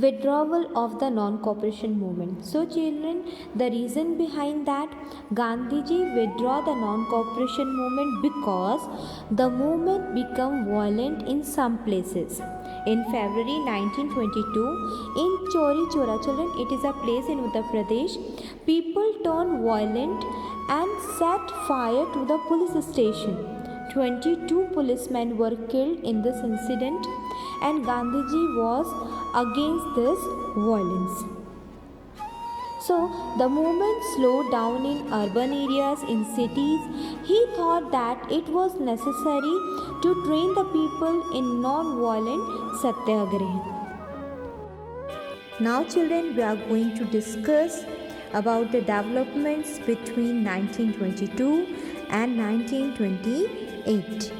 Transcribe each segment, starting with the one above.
withdrawal of the non-cooperation movement. So children, the reason behind that, Gandhiji withdraw the non-cooperation movement because the movement became violent in some places. In February 1922, in Chori Chora, children, it is a place in Uttar Pradesh, people turned violent and set fire to the police station. 22 policemen were killed in this incident, and Gandhiji was against this violence. So the movement slowed down in urban areas, in cities. He thought that it was necessary to train the people in non-violent satyagraha. Now children, we are going to discuss about the developments between 1922 and 1928.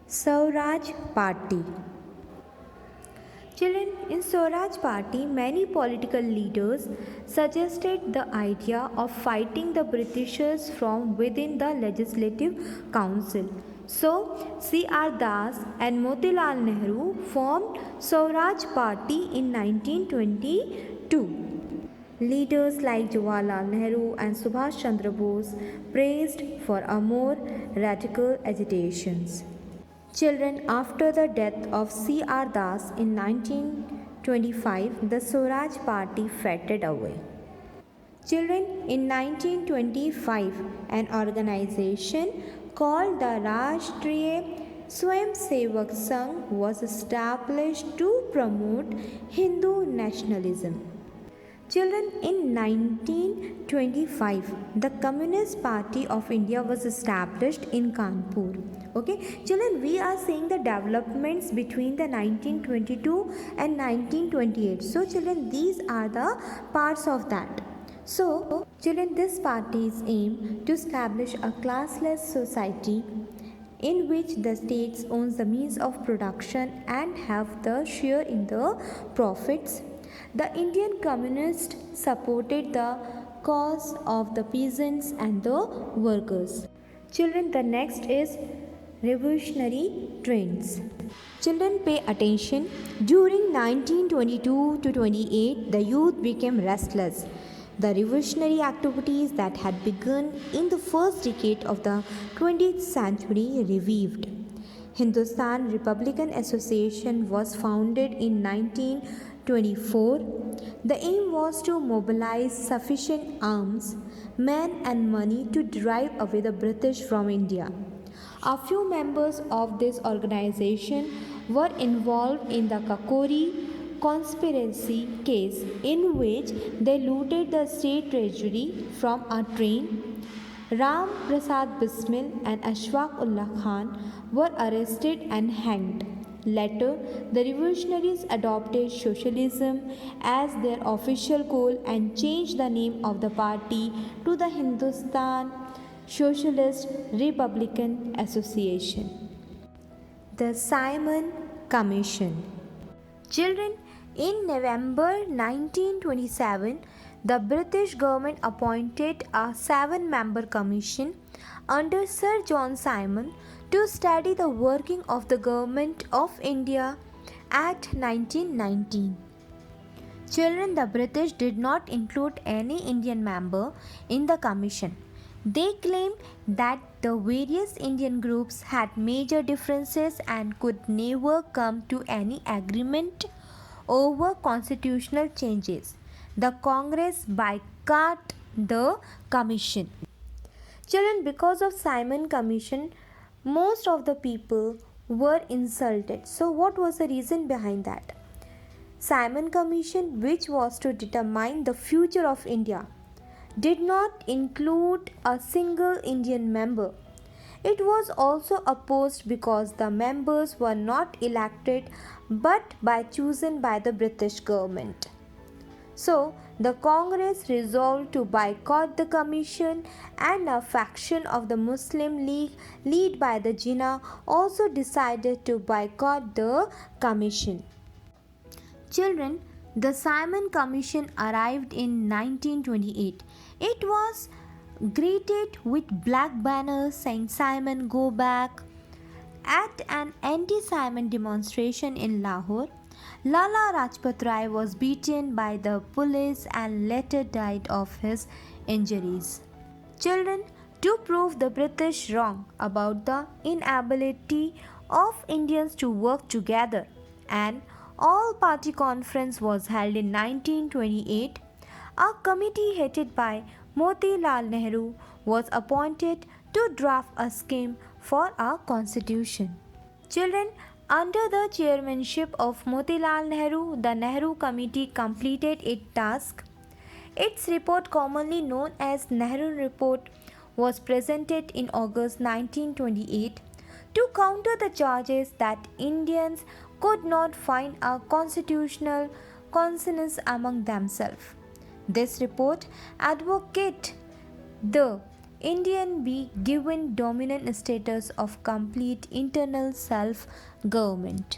Swaraj Party. Children, in Swaraj Party, many political leaders suggested the idea of fighting the Britishers from within the Legislative Council. So, C.R. Das and Motilal Nehru formed Swaraj Party in 1922. Leaders like Jawaharlal Nehru and Subhash Chandra Bose praised for a more radical agitations. Children, after the death of C.R. Das in 1925, the Swaraj Party faded away. Children, in 1925, an organization called the Rashtriya Swayamsevak Sangh was established to promote Hindu nationalism. Children, in 1925, the Communist Party of India was established in Kanpur. Okay, children, we are seeing the developments between the 1922 and 1928. So, children, these are the parts of that. So, children, this party's aim to establish a classless society in which the states owns the means of production and have the share in the profits. The Indian Communists supported the cause of the peasants and the workers. Children, the next is revolutionary trends. Children, pay attention. During 1922 to 28, the youth became restless. The revolutionary activities that had begun in the first decade of the 20th century revived. Hindustan Republican Association was founded in 1924. The aim was to mobilize sufficient arms, men and money to drive away the British from India. A few members of this organization were involved in the Kakori conspiracy case, in which they looted the state treasury from a train. Ram Prasad Bismil and Ashfaq Ullah Khan were arrested and hanged. Later, the revolutionaries adopted socialism as their official goal and changed the name of the party to the Hindustan Socialist Republican Association. The Simon Commission. Children, in November 1927, the British government appointed a 7-member commission under Sir John Simon to study the working of the government of India at 1919. Children, the British did not include any Indian member in the commission. They claimed that the various Indian groups had major differences and could never come to any agreement over constitutional changes. The Congress boycotted the commission. Children, because of Simon Commission, most of the people were insulted. So what was the reason behind that? Simon Commission, which was to determine the future of India, did not include a single Indian member. It was also opposed because the members were not elected but chosen by the British government. So, the Congress resolved to boycott the commission, and a faction of the Muslim League led by the Jinnah also decided to boycott the commission. Children, the Simon Commission arrived in 1928. It was greeted with black banners saying "Simon, go back" at an anti-Simon demonstration in Lahore. Lala Rajpat Rai was beaten by the police and later died of his injuries. Children, to prove the British wrong about the inability of Indians to work together, an all party conference was held in 1928. A committee headed by Motilal Nehru was appointed to draft a scheme for a constitution. Children, under the chairmanship of Motilal Nehru, the Nehru Committee completed its task. Its report, commonly known as Nehru Report, was presented in August 1928 to counter the charges that Indians could not find a constitutional consensus among themselves. This report advocated the Indian be given dominant status of complete internal self government.